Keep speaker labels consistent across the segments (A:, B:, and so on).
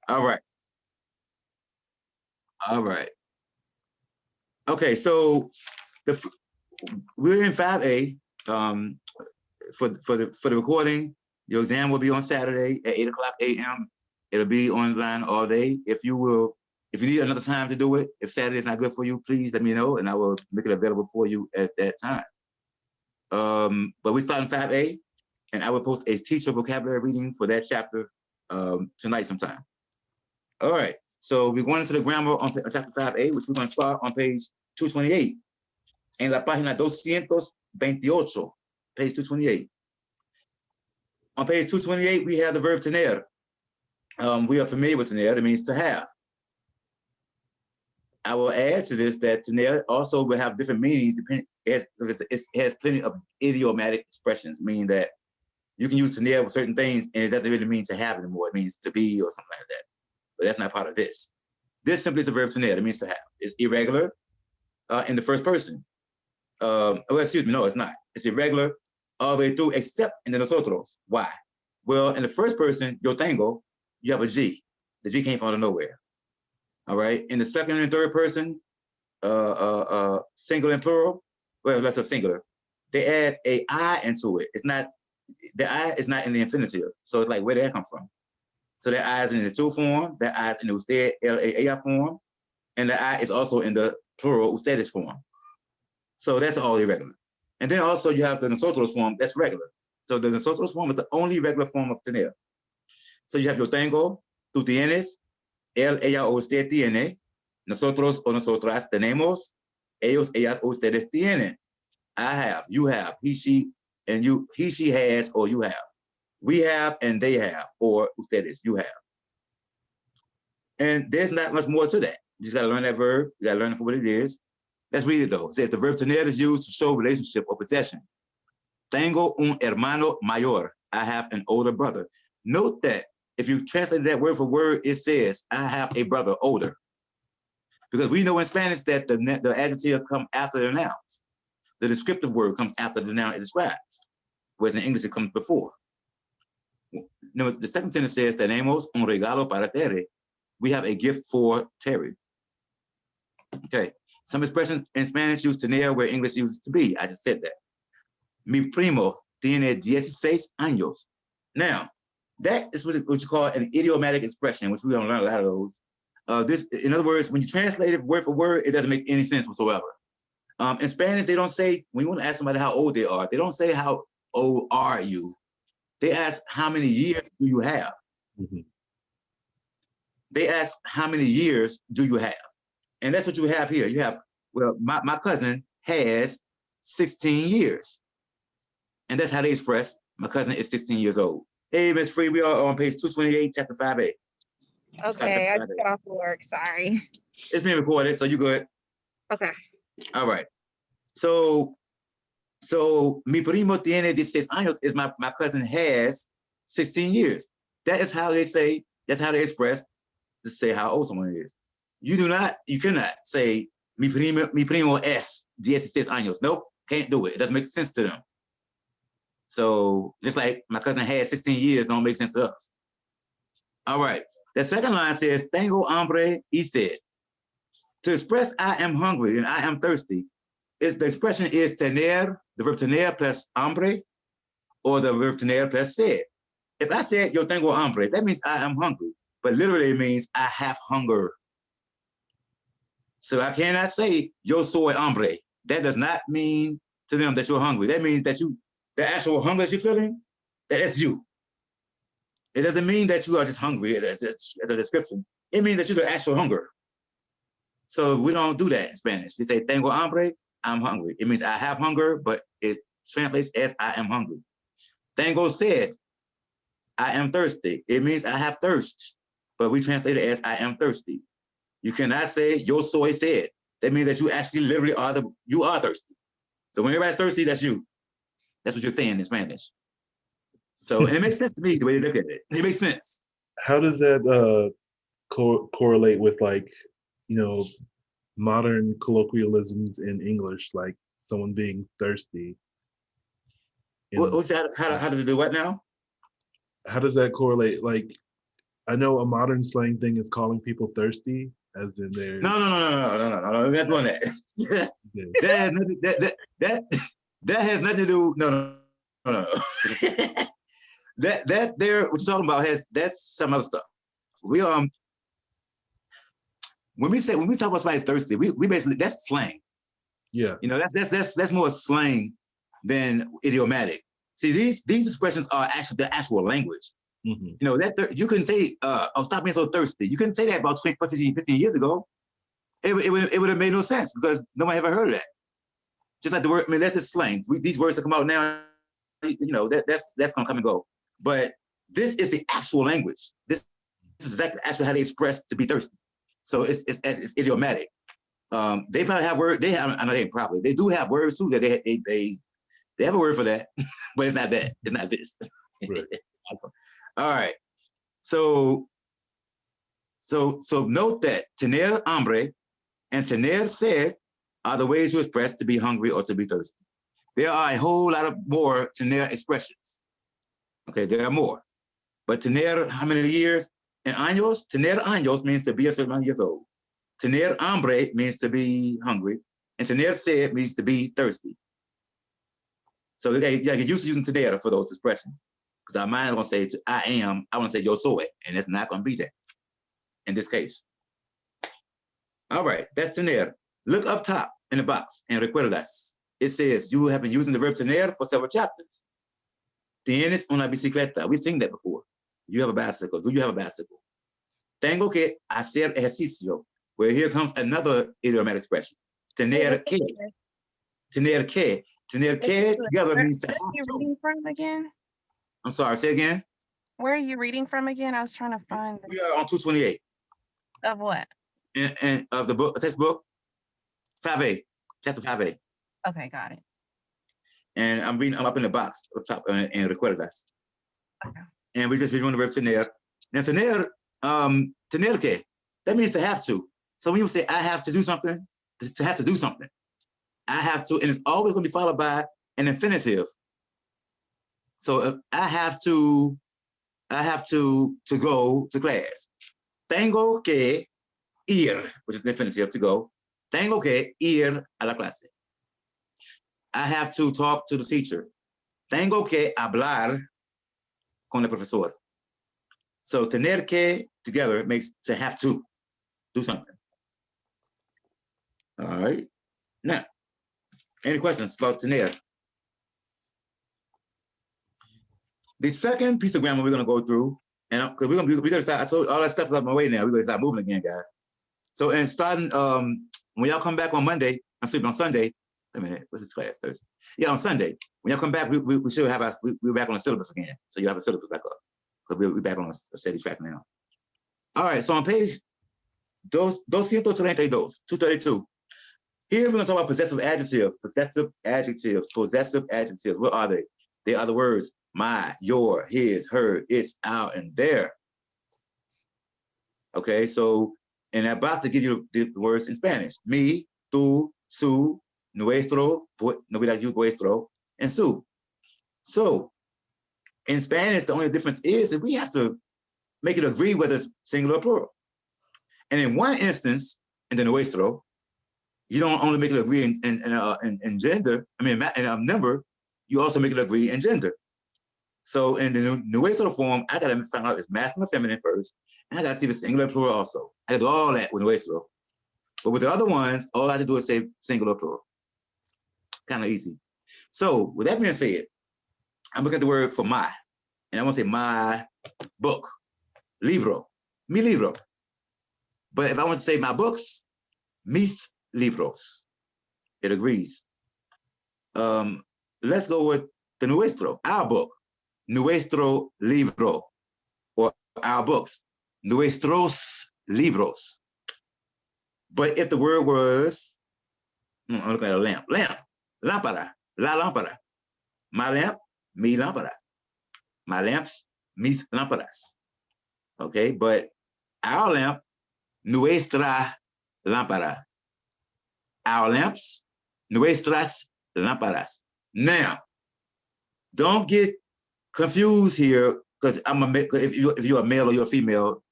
A: All right. All right. Okay, so the we're in 5A. Um, for the recording, your exam will be on Saturday at 8 o'clock a.m. It'll be online all day. If you need another time to do it, if Saturday is not good for you, please let me know and I will make it available for you at that time. But we start in 5A, and I will post a teacher vocabulary reading for that chapter tonight sometime. All right, so we're going into the grammar on chapter 5A, which we're going to start on page 228. En la página 228, page 228. On page 228, we have the verb tener. We are familiar with tener. It means to have. I will add to this that tener also will have different meanings. It has plenty of idiomatic expressions, meaning that you can use tener for certain things, and it doesn't really mean to have anymore. It means to be or something like that. But that's not part of this. This simply is the verb tener. It means to have. It's irregular in the first person. Well, excuse me, no, it's not. It's irregular all the way through, except in the nosotros. Why? Well, in the first person, yo tengo, you have a G. The G came from out of nowhere. All right. In the second and third person, singular and plural, well, let's say singular, they add a I into it. It's not, the I is not in the infinitive. So it's like, where did that come from? So the I is in the two form, the I is in the usted, L-A-A-I form, and the I is also in the plural ustedes form. So that's all irregular. And then also you have the nosotros form, that's regular. So the nosotros form is the only regular form of tener. So you have yo tengo, tú tienes, él, ella o usted tiene, nosotros o nosotras tenemos, ellos, ellas o ustedes tienen. I have, you have, he, she, and you, he, she has, or you have. We have and they have, or ustedes, you have. And there's not much more to that. You just gotta learn that verb, you gotta learn it for what it is. Let's read it though. It says the verb tener is used to show relationship or possession. Tengo un hermano mayor. I have an older brother. Note that if you translate that word for word, it says, I have a brother older. Because we know in Spanish that the adjective comes after the nouns. The descriptive word comes after the noun it describes, whereas in English it comes before. No, the second sentence says, tenemos un regalo para Terry. We have a gift for Terry. Okay. Some expressions in Spanish use tener where English uses to be. I just said that. Mi primo tiene 16 años. Now, that is what you call an idiomatic expression, which we're going to learn a lot of those. This, in other words, when you translate it word for word, it doesn't make any sense whatsoever. In Spanish, they don't say, when you want to ask somebody how old they are, they don't say how old are you. They ask how many years do you have? Mm-hmm. They ask how many years do you have? And that's what you have here. You have, well, my cousin has 16 years. And that's how they express, my cousin is 16 years old. Hey, Miss Free, we are on page 228, chapter 5A.
B: Okay, I just got off work, sorry.
A: It's being recorded, so you good.
B: Okay.
A: All right. So mi primo tiene 16 años is my cousin has 16 years. That is how they say, that's how they express to say how old someone is. You cannot say mi primo es 16 años. Nope, can't do it. It doesn't make sense to them. So just like my cousin had 16 years, don't make sense to us. All right. The second line says, tengo hambre y sed. To express I am hungry and I am thirsty, the expression is tener, the verb tener plus hambre, or the verb tener plus sed. If I said yo tengo hambre, that means I am hungry, but literally it means I have hunger. So I cannot say yo soy hambre. That does not mean to them that you're hungry. That means that the actual hunger that you're feeling, that's you. It doesn't mean that you are just hungry as a description. It means that you're the actual hunger. So we don't do that in Spanish. They say tengo hambre, I'm hungry. It means I have hunger, but it translates as I am hungry. Tengo sed, I am thirsty. It means I have thirst, but we translate it as I am thirsty. You cannot say yo soy sed. That means that you actually literally you are thirsty. So when everybody's thirsty, that's you. That's what you're saying in Spanish. So, and it makes sense to me the way you look at it. It makes sense.
C: How does that correlate with, like, modern colloquialisms in English, like someone being thirsty?
A: How does it do what now?
C: How does that correlate? Like, I know a modern slang thing is calling people thirsty, as in they're
A: No. We're not doing that.
C: yeah.
A: That has nothing. That has nothing to do. No. that there what you're talking about that's some other stuff. We when we talk about somebody's thirsty, we basically that's slang.
C: Yeah.
A: You know, that's more slang than idiomatic. See, these expressions are actually the actual language.
C: Mhm.
A: You know, that you couldn't say, "Oh, stop being so thirsty." You couldn't say that about 20, 15 years ago. It would have made no sense because nobody ever heard of that. Just like the word, I mean, that's just slang. These words that come out now, you know, that's gonna come and go. But this is the actual language. This is exactly actually how they express to be thirsty. So it's idiomatic. They probably have words. They have. I know they probably. They do have words too. That they have a word for that, but it's not that. It's not this.
C: Right.
A: All right. So note that tener hambre and tener sed are the ways to express to be hungry or to be thirsty. There are a whole lot of more tener expressions. Okay, there are more. But tener, how many years? In años, tener años means to be a certain amount of years old. Tener hambre means to be hungry. And tener sed means to be thirsty. So you get used to using tener for those expressions. Because our mind is going to say, I am, I want to say yo soy. And it's not going to be that in this case. All right, that's tener. Look up top in the box and recuerdas. It says you have been using the verb tener for several chapters. Tienes una bicicleta. We've seen that before. You have a bicycle. Do you have a bicycle? Tengo que hacer ejercicio. Where here comes another idiomatic expression. Tener que. Tener que. Tener que together means to have
B: Where are you
A: to.
B: reading from again?
A: I'm sorry, say again.
B: Where are you reading from again? I was trying to find
A: We are on 228.
B: of what?
A: And of the book, textbook, 5A, chapter 5A.
B: Okay, got it.
A: And I'm up in the box up top and recuerdas.
B: Okay.
A: And we just reviewing the verb tener. Now tener que, that means to have to. So when you say I have to do something, to have to do something. I have to, and it's always going to be followed by an infinitive. So if I have to go to class. Tengo que ir, which is the infinitive to go. Tengo que ir a la clase. I have to talk to the teacher. Tengo que hablar con el profesor. So tener que together makes to have to do something. All right. Now, any questions about tener? The second piece of grammar we're going to go through, and because we're going to start, I told you all that stuff is up my way now. We're going to start moving again, guys. So, and starting, when y'all come back on Monday, I'm sleeping on Sunday. Wait a minute, what's this class? Thursday? Yeah, on Sunday. When y'all come back, we should have we're back on the syllabus again. So you have a syllabus back up. Because we're back on a steady track now. All right, so on page 232. Here we're going to talk about possessive adjectives. Possessive adjectives. What are they? They are the words my, your, his, her, its, our, and their. Okay, so in that box to give you the words in Spanish. Mi, tú, su, nuestro, vuestro, and su. So in Spanish, the only difference is that we have to make it agree whether it's singular or plural. And in one instance, in the nuestro, you don't only make it agree in gender, in number, you also make it agree in gender. So in the nuestro form, I gotta find out if it's masculine or feminine first, and I gotta see if it's singular or plural also. I gotta do all that with nuestro. But with the other ones, all I have to do is say singular or plural. Kind of easy. So with that being said, I'm looking at the word for my, and I want to say my book, libro, mi libro. But if I want to say my books, mis libros. It agrees. Let's go with the nuestro, our book, nuestro libro, or our books, nuestros libros. But if the word was, I'm looking at a lamp, lámpara, la lámpara, my lamp, mi lámpara, my lamps, mis lámparas. Okay, but our lamp, nuestra lámpara. Our lamps, nuestras lámparas. Now, don't get confused here because if you're a male or you're a female,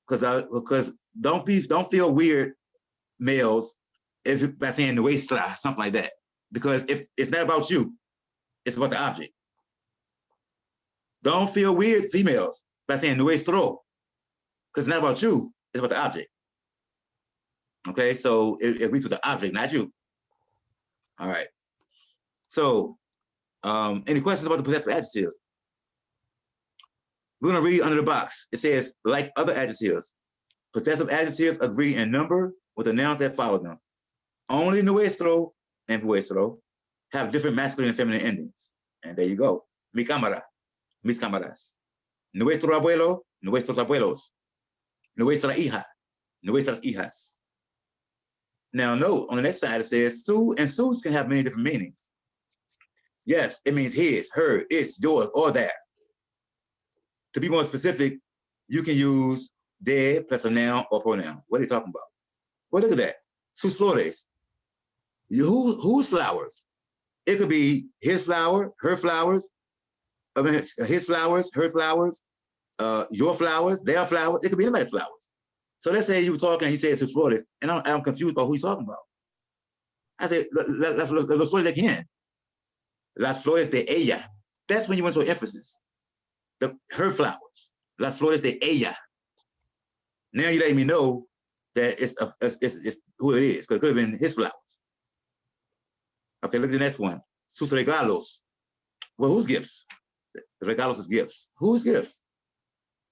A: because don't feel weird, males, if by saying nuestra, something like that, because if it's not about you, it's about the object. Don't feel weird, females, by saying nuestro, because it's not about you, it's about the object. Okay, so it agrees with the object, not you. All right. So, any questions about the possessive adjectives? We're going to read under the box. It says, like other adjectives, possessive adjectives agree in number with the nouns that follow them. Only nuestro and vuestro have different masculine and feminine endings. And there you go. Mi cámara, mis cámaras. Nuestro abuelo, nuestros abuelos. Nuestra hija, nuestras hijas. Now note, on the next side it says, su and sus can have many different meanings. Yes, it means his, her, its, yours, or their. To be more specific, you can use de plus a noun or pronoun. What are you talking about? Well, look at that. Sus flores. Whose flowers? It could be his flower, her flowers, his flowers, her flowers, your flowers, their flowers. It could be anybody's flowers. So let's say you were talking and he says sus flores, and I'm confused about who he's talking about. I say, let's look again. Las flores de ella. That's when you went to emphasis. Her flowers. Las flores de ella. Now you letting me know that it's who it is, because it could have been his flowers. Okay, look at the next one. Sus regalos. Well, whose gifts? The regalos is gifts. Whose gifts?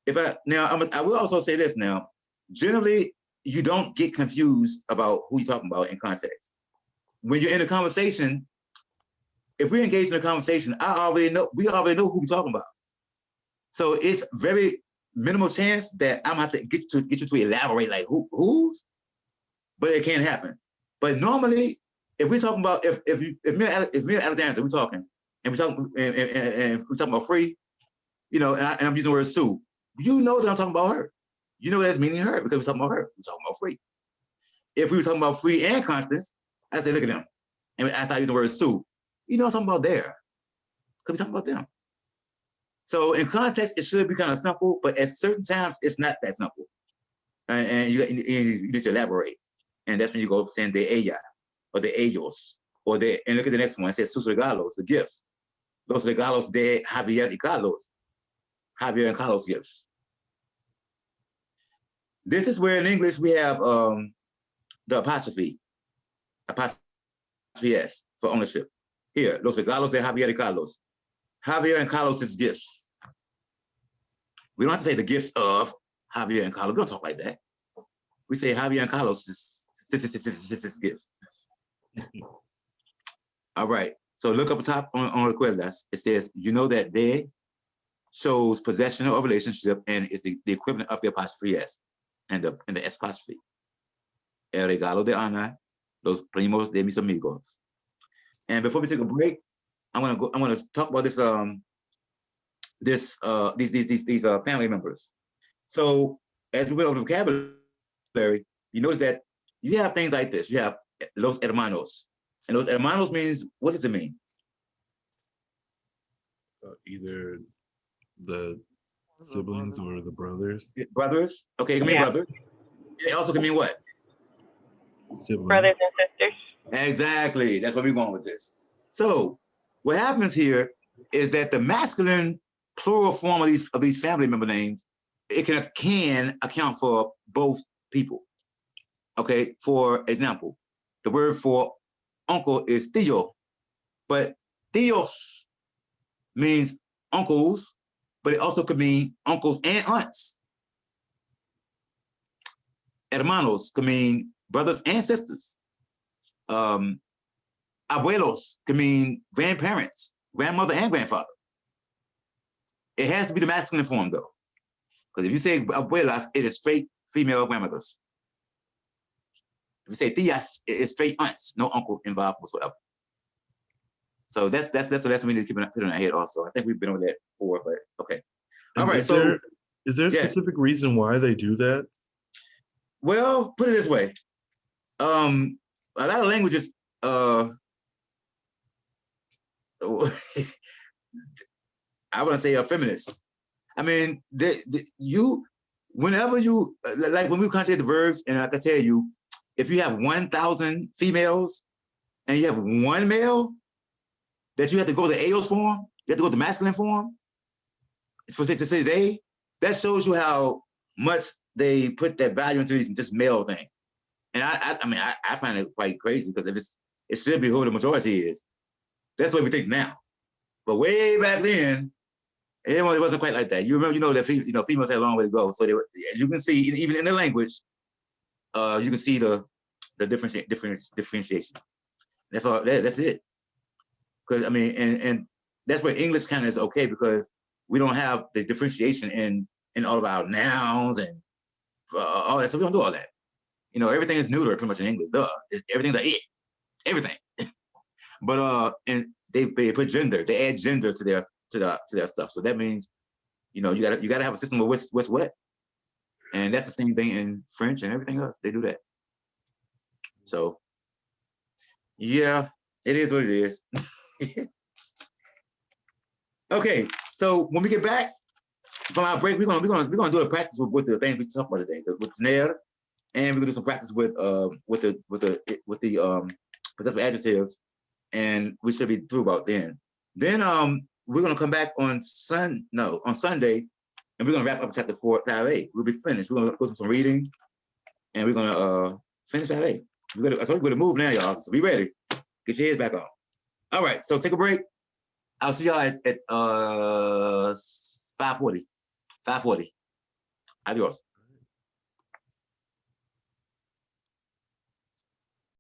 A: I will also say this now. Generally, you don't get confused about who you're talking about in context. When you're in a conversation, if we're engaged in a conversation, we already know who we're talking about. So it's very minimal chance that I'm gonna have to get you to elaborate like who's, but it can happen. But normally, if we're talking about if me and Alexander we're talking and we're talking about free, and I'm using the word Sue, you know that I'm talking about her. You know that's meaning her because we're talking about her. We're talking about free. If we were talking about free and Constance, I say look at them, and I start using the word Sue. You know I'm talking about there, because we're talking about them. So in context, it should be kind of simple, but at certain times, it's not that simple. And you need to elaborate. And that's when you go saying de ella, or de ellos, and look at the next one. It says sus regalos, the gifts. Los regalos de Javier y Carlos. Javier and Carlos gifts. This is where in English we have the apostrophe S for ownership. Here, los regalos de Javier y Carlos. Javier and Carlos's gifts. We don't have to say the gifts of Javier and Carlos. We don't talk like that. We say Javier and Carlos's gifts. All right. So look up top on recuerdas. It says, you know that de shows possession or relationship and is the equivalent of the apostrophe S and the S apostrophe. El regalo de Ana, los primos de mis amigos. And before we take a break, I'm gonna talk about these family members. So as we went over the vocabulary, you notice that you have things like this. You have los hermanos, and los hermanos means, what does it mean?
C: Either the siblings or the brothers.
A: Brothers. Okay, it can mean brothers. It also can mean what?
C: Siblings.
D: Brothers and sisters.
A: Exactly. That's where we're going with this. So what happens here is that the masculine plural form of these family member names, it can account for both people. Okay, for example, the word for uncle is tío, but tíos means uncles, but it also could mean uncles and aunts. Hermanos could mean brothers and sisters. Abuelos can mean grandparents, grandmother and grandfather. It has to be the masculine form though, because if you say abuelas, it is straight female grandmothers. If you say tías, it is straight aunts, no uncle involved whatsoever. So that's a lesson we need to put in our head also. I think we've been over that before, but okay. All right.
C: Is there a specific reason why they do that?
A: Well, put it this way. A lot of languages, I want to say are feminists. I mean, whenever you, like when we conjugate the verbs, and I can tell you, if you have 1,000 females and you have one male, that you have to go to the AOS form, you have to go to the masculine form, for to say they, that shows you how much they put that value into this male thing. And I find it quite crazy because if it should be who the majority is. That's what we think now. But way back then, it wasn't quite like that. You remember, that females had a long way to go. So you can see, even in the language, you can see the differentiation. That's all. That's it. Because I mean, and that's where English kind of is okay, because we don't have the differentiation in all of our nouns and all that. So we don't do all that. Everything is neuter pretty much in English. Everything's like it, everything. But and they put gender. They add gender to their stuff. So that means, you gotta have a system of what's what, and that's the same thing in French and everything else. They do that. So yeah, it is what it is. Okay, so when we get back from our break, we're gonna do a practice with the things we talked about today, with snare, and we're gonna do some practice with the possessive adjectives, and we should be through about then. Then we're gonna come back on Sunday, and we're gonna wrap up chapter 5A. We'll be finished. We're gonna go through some reading, and we're gonna finish 5A. I told you we're gonna move now, y'all. So be ready. Get your heads back on. All right, so take a break. I'll see y'all at 5:40. 5:40. Adios.